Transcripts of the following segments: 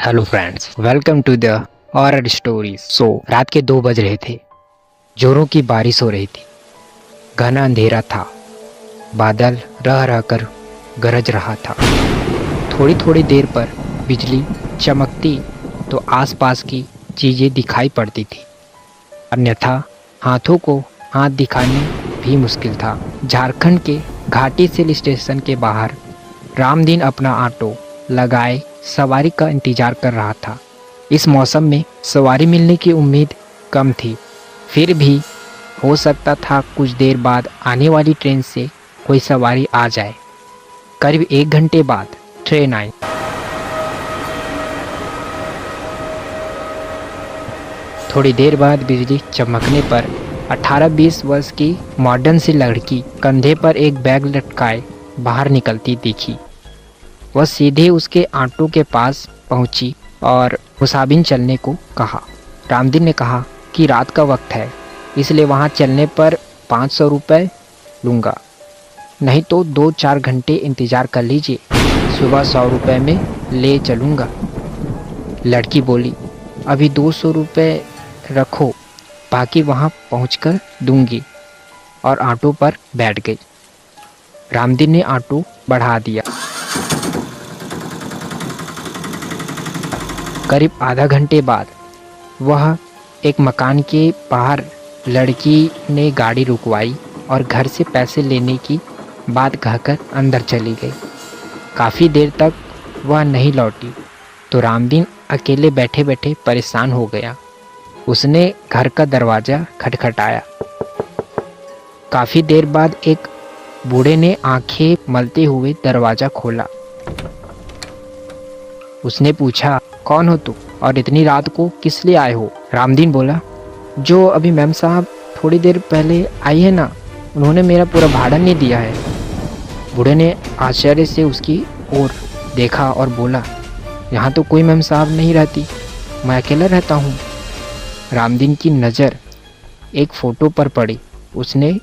Hello friends, welcome to the horror stories. रात के 2 बज रहे थे। जोरों की बारिश हो रही थी। घना अंधेरा था। बादल रह रह कर गरज रहा था। थोड़ी थोड़ी देर पर बिजली चमकती तो आसपास की चीजें दिखाई पड़ती थी, अन्यथा हाथों को हाथ दिखाने भी मुश्किल था। झारखंड के घाटी सिल स्टेशन के बाहर रामदीन अपना ऑटो लगाए सवारी का इंतजार कर रहा था। इस मौसम में सवारी मिलने की उम्मीद कम थी, फिर भी हो सकता था कुछ देर बाद आने वाली ट्रेन से कोई सवारी आ जाए। करीब 1 घंटे बाद ट्रेन आई। थोड़ी देर बाद बिजली चमकने पर 18-20 वर्ष की मॉडर्न सी लड़की कंधे पर एक बैग लटकाए बाहर निकलती दिखी। वह सीधे उसके ऑटो के पास पहुंची और मुसाबिन चलने को कहा। रामदीन ने कहा कि रात का वक्त है, इसलिए वहां चलने पर 500 रुपये लूँगा, नहीं तो 2-4 घंटे इंतज़ार कर लीजिए, सुबह 100 रुपये में ले चलूँगा। लड़की बोली, अभी 200 रुपये रखो, बाकी वहां पहुंचकर दूंगी, और ऑटो पर बैठ गई। रामदीन ने ऑटो बढ़ा दिया। करीब आधा घंटे बाद वह एक मकान के बाहर लड़की ने गाड़ी रुकवाई और घर से पैसे लेने की बात कहकर अंदर चली गई। काफ़ी देर तक वह नहीं लौटी तो रामदीन अकेले बैठे बैठे परेशान हो गया। उसने घर का दरवाज़ा खटखटाया। काफ़ी देर बाद एक बूढ़े ने आंखें मलते हुए दरवाज़ा खोला। उसने पूछा, कौन हो तुम और इतनी रात को किस लिए आए हो? रामदीन बोला, जो अभी मैम साहब थोड़ी देर पहले आई है ना, उन्होंने मेरा पूरा भाड़ा नहीं दिया है। बूढ़े ने आश्चर्य से उसकी ओर देखा और बोला, यहाँ तो कोई मैम साहब नहीं रहती, मैं अकेला रहता हूँ। रामदीन की नज़र एक फ़ोटो पर पड़ी। उसने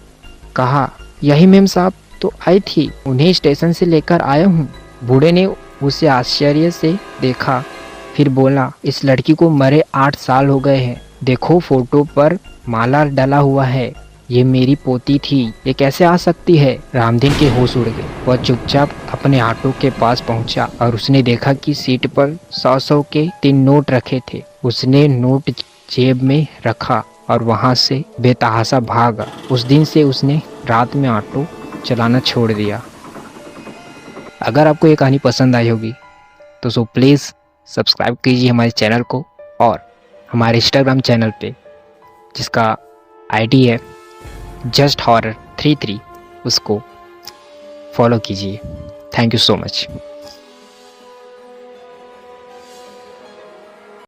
कहा, यही मैम साहब तो आई थी, उन्हें स्टेशन से लेकर आया हूँ। बूढ़े ने उसे आश्चर्य से देखा, फिर बोला, इस लड़की को मरे 8 साल हो गए हैं। देखो फोटो पर माला डला हुआ है, ये मेरी पोती थी, ये कैसे आ सकती है? रामदीन के होश उड़ गए। वह चुपचाप अपने ऑटो के पास पहुंचा और उसने देखा कि सीट पर 100-100 के 3 नोट रखे थे। उसने नोट जेब में रखा और वहां से बेतहाशा भागा। उस दिन से उसने रात में ऑटो चलाना छोड़ दिया। अगर आपको ये कहानी पसंद आई होगी तो प्लीज़ सब्सक्राइब कीजिए हमारे चैनल को, और हमारे इंस्टाग्राम चैनल पे जिसका आईडी है justhorror33, उसको फॉलो कीजिए। Thank you so much.